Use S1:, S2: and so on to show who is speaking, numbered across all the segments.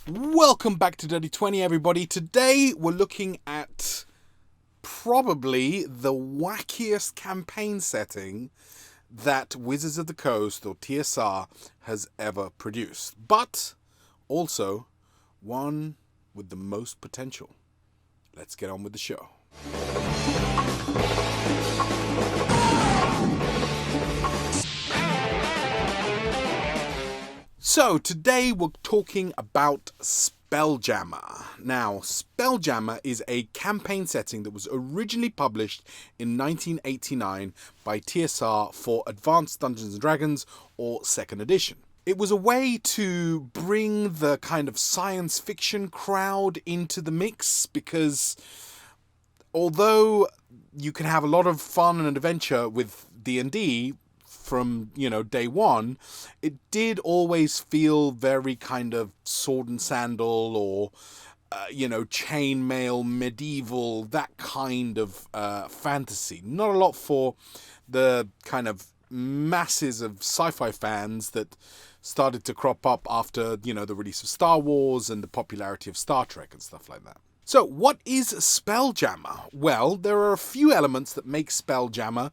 S1: Welcome back to Dirty 20, everybody. Today we're looking at probably the wackiest campaign setting that Wizards of the Coast, or TSR, has ever produced. But also one with the most potential. Let's get on with the show. So today we're talking about Spelljammer. Now, Spelljammer is a campaign setting that was originally published in 1989 by TSR for Advanced Dungeons & Dragons, or 2nd edition. It was a way to bring the kind of science fiction crowd into the mix, because although you can have a lot of fun and adventure with D&D from, day one, it did always feel very kind of sword and sandal or, chainmail, medieval, that kind of fantasy. Not a lot for the kind of masses of sci-fi fans that started to crop up after, the release of Star Wars and the popularity of Star Trek and stuff like that. So, what is Spelljammer? Well, there are a few elements that make Spelljammer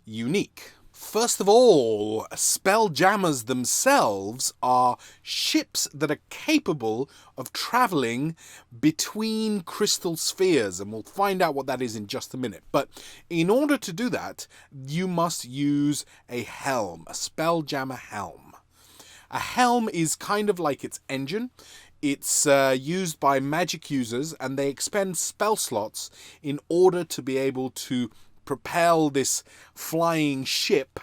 S1: unique. First of all, Spelljammers themselves are ships that are capable of traveling between crystal spheres, and we'll find out what that is in just a minute. But in order to do that, you must use a helm, a Spelljammer helm. A helm is kind of like its engine. It's used by magic users, and they expend spell slots in order to be able to propel this flying ship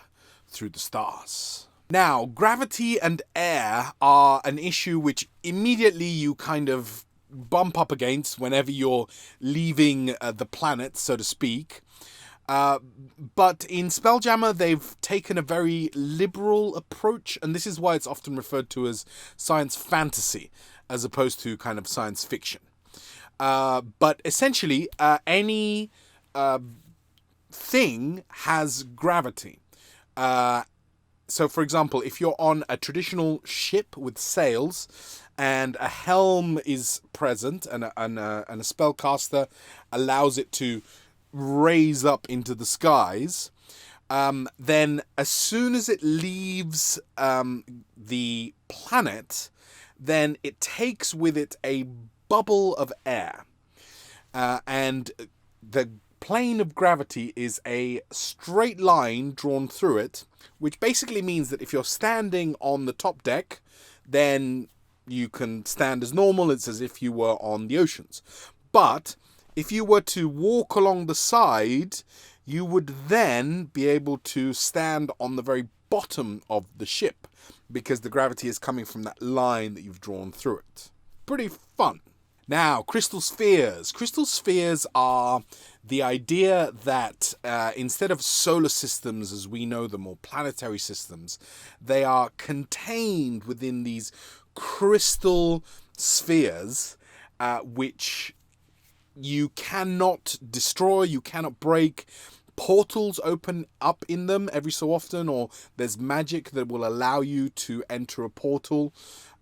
S1: through the stars. Now, gravity and air are an issue which immediately you kind of bump up against whenever you're leaving the planet, so to speak. But in Spelljammer, they've taken a very liberal approach, and this is why it's often referred to as science fantasy, as opposed to kind of science fiction. But essentially, any thing has gravity. So, for example, if you're on a traditional ship with sails and a helm is present and a spellcaster allows it to raise up into the skies, then as soon as it leaves the planet, then it takes with it a bubble of air. And the plane of gravity is a straight line drawn through it, which basically means that if you're standing on the top deck, then you can stand as normal. It's as if you were on the oceans. But if you were to walk along the side, you would then be able to stand on the very bottom of the ship, because the gravity is coming from that line that you've drawn through it. Pretty fun. Now, crystal spheres. Crystal spheres are the idea that instead of solar systems as we know them, or planetary systems, they are contained within these crystal spheres, which you cannot destroy, you cannot break. Portals open up in them every so often, or there's magic that will allow you to enter a portal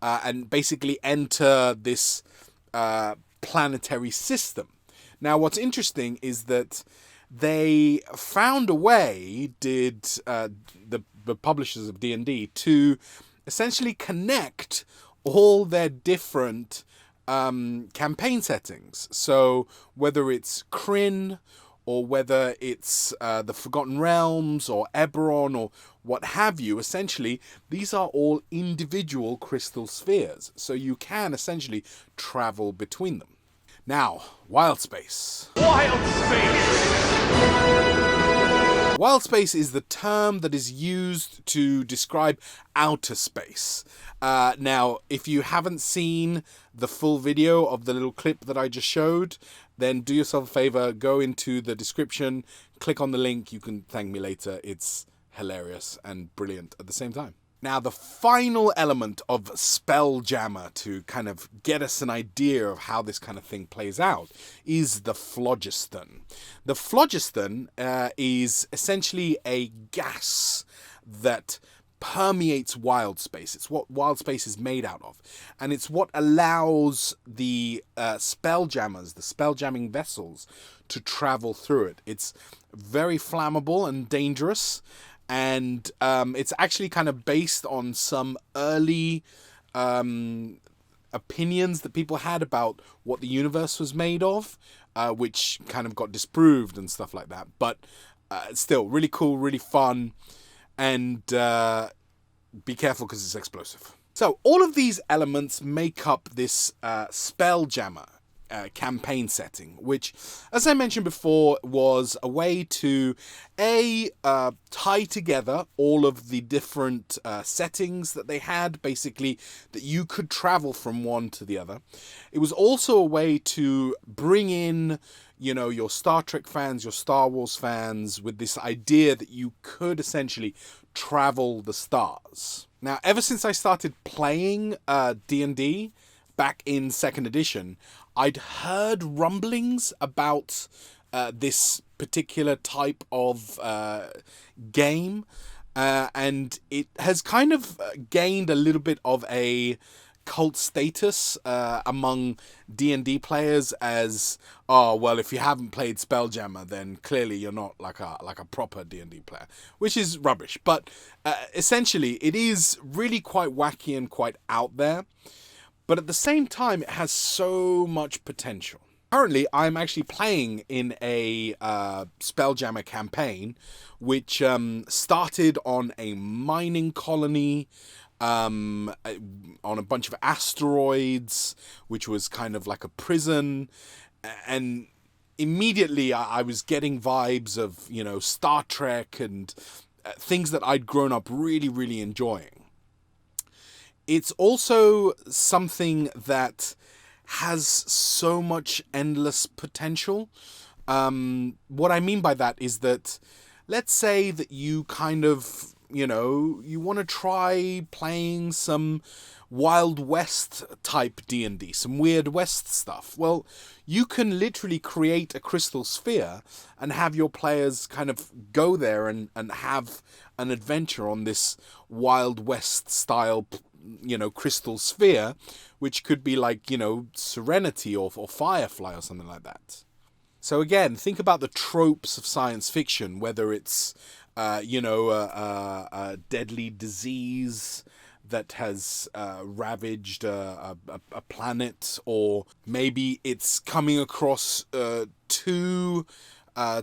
S1: and basically enter this planetary system. Now, what's interesting is that they found a way, the publishers of D&D, to essentially connect all their different campaign settings. So whether it's Kryn, or whether it's the Forgotten Realms, or Eberron, or what have you, essentially, these are all individual crystal spheres. So you can essentially travel between them. Now, wild space.
S2: Wild space!
S1: Wild space is the term that is used to describe outer space. Now, if you haven't seen the full video of the little clip that I just showed, then do yourself a favor, go into the description, click on the link, you can thank me later. It's hilarious and brilliant at the same time. Now, the final element of Spelljammer to kind of get us an idea of how this kind of thing plays out is the phlogiston. The phlogiston is essentially a gas that permeates wild space. It's what wild space is made out of, and it's what allows the spelljammers, the spelljamming vessels, to travel through it. It's very flammable and dangerous, and it's actually kind of based on some early opinions that people had about what the universe was made of, which kind of got disproved and stuff like that. But still, really cool, really fun, and be careful because it's explosive. So all of these elements make up this Spelljammer campaign setting, which, as I mentioned before, was a way to tie together all of the different settings that they had, basically, that you could travel from one to the other. It was also a way to bring in, you know, your Star Trek fans, your Star Wars fans, with this idea that you could essentially travel the stars. Now, ever since I started playing D&D back in 2nd edition, I'd heard rumblings about this particular type of game, and it has kind of gained a little bit of a cult status among D&D players as, oh, well, if you haven't played Spelljammer, then clearly you're not like a proper D&D player, which is rubbish. But essentially, it is really quite wacky and quite out there. But at the same time, it has so much potential. Currently, I'm actually playing in a Spelljammer campaign, which started on a mining colony, on a bunch of asteroids, which was kind of like a prison. And immediately I was getting vibes of, you know, Star Trek and things that I'd grown up really, really enjoying. It's also something that has so much endless potential. What I mean by that is that, let's say that you kind of, you know, you want to try playing some Wild West type D&D, some Weird West stuff. Well, you can literally create a crystal sphere and have your players kind of go there and have an adventure on this Wild West style, you know, crystal sphere, which could be like, you know, Serenity or Firefly or something like that. So again, think about the tropes of science fiction, whether it's, you know, a deadly disease that has ravaged a planet, or maybe it's coming across two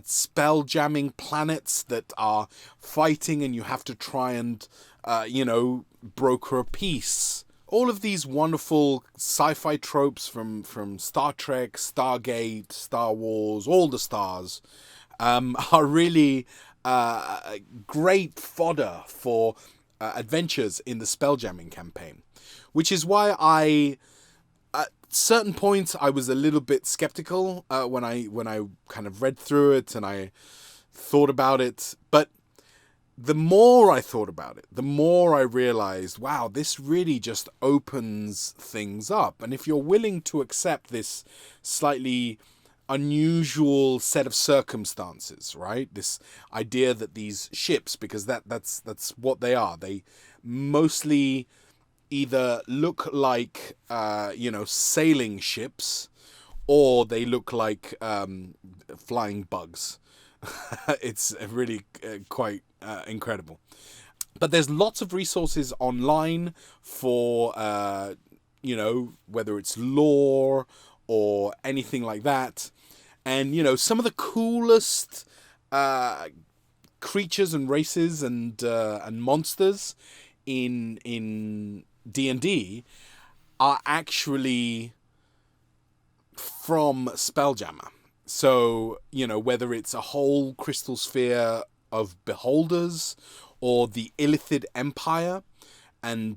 S1: spell-jamming planets that are fighting and you have to try and, you know, broker a peace. All of these wonderful sci-fi tropes from Star Trek, Stargate, Star Wars, all the stars, are really great fodder for adventures in the Spelljamming campaign. Which is why at certain points I was a little bit skeptical when I kind of read through it and I thought about it. But the more I thought about it, the more I realized, wow, this really just opens things up. And if you're willing to accept this slightly unusual set of circumstances, right? This idea that these ships, because that's what they are, they mostly either look like, you know, sailing ships, or they look like flying bugs. It's really quite incredible. But there's lots of resources online for, you know, whether it's lore or anything like that. And, you know, some of the coolest creatures and races and monsters in D&D are actually from Spelljammer. So, you know, whether it's a whole crystal sphere of beholders or the Illithid Empire and,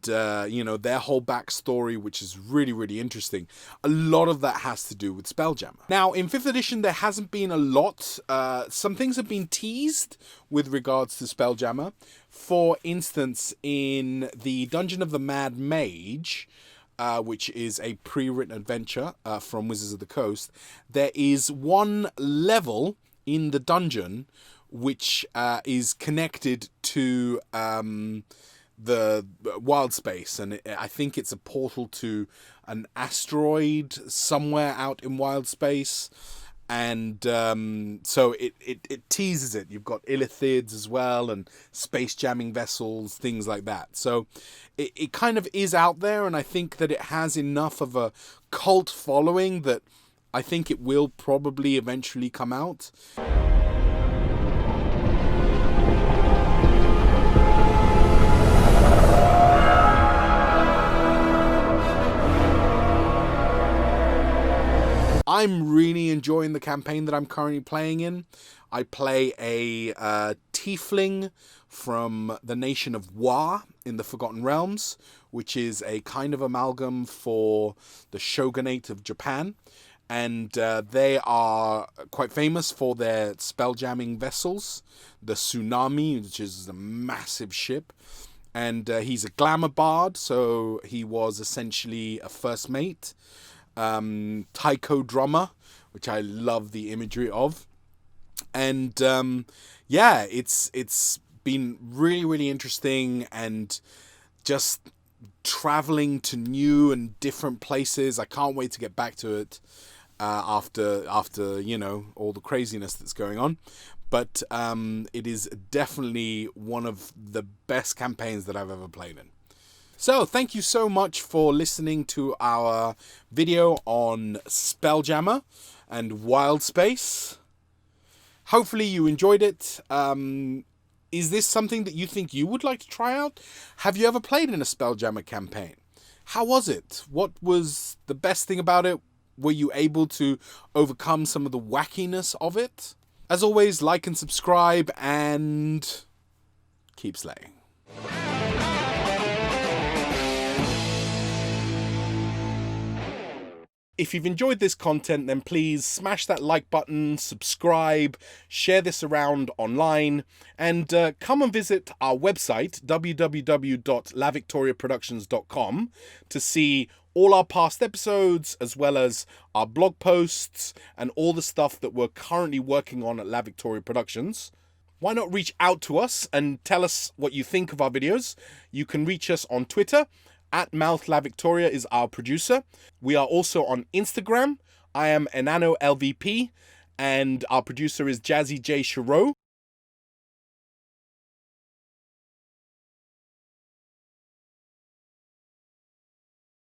S1: you know, their whole backstory, which is really, really interesting. A lot of that has to do with Spelljammer. Now, in 5th edition, there hasn't been a lot. Some things have been teased with regards to Spelljammer. For instance, in the Dungeon of the Mad Mage, which is a pre-written adventure from Wizards of the Coast, there is one level in the dungeon which is connected to the wild space, and I think it's a portal to an asteroid somewhere out in wild space. And so it teases it. You've got illithids as well, and space jamming vessels, things like that. So it kind of is out there, and I think that it has enough of a cult following that I think it will probably eventually come out. I'm really enjoying the campaign that I'm currently playing in. I play a tiefling from the nation of Wa in the Forgotten Realms, which is a kind of amalgam for the shogunate of Japan. And they are quite famous for their spelljamming vessels, the Tsunami, which is a massive ship. And he's a glamour bard, so he was essentially a first mate. Taiko drummer, which I love the imagery of. And yeah, it's been really interesting, and just traveling to new and different places. I can't wait to get back to it after you know, all the craziness that's going on. But it is definitely one of the best campaigns that I've ever played in. So thank you so much for listening to our video on Spelljammer and Wild Space. Hopefully you enjoyed it. Is this something that you think you would like to try out? Have you ever played in a Spelljammer campaign? How was it? What was the best thing about it? Were you able to overcome some of the wackiness of it? As always, like and subscribe, and keep slaying. If you've enjoyed this content, then please smash that like button, subscribe, share this around online, and come and visit our website, www.lavictoriaproductions.com, to see all our past episodes, as well as our blog posts and all the stuff that we're currently working on at La Victoria Productions. Why not reach out to us and tell us what you think of our videos? You can reach us on Twitter. @MouthLaVictoria is our producer. We are also on Instagram. I am EnanoLVP, and our producer is Jazzy J. Shiro.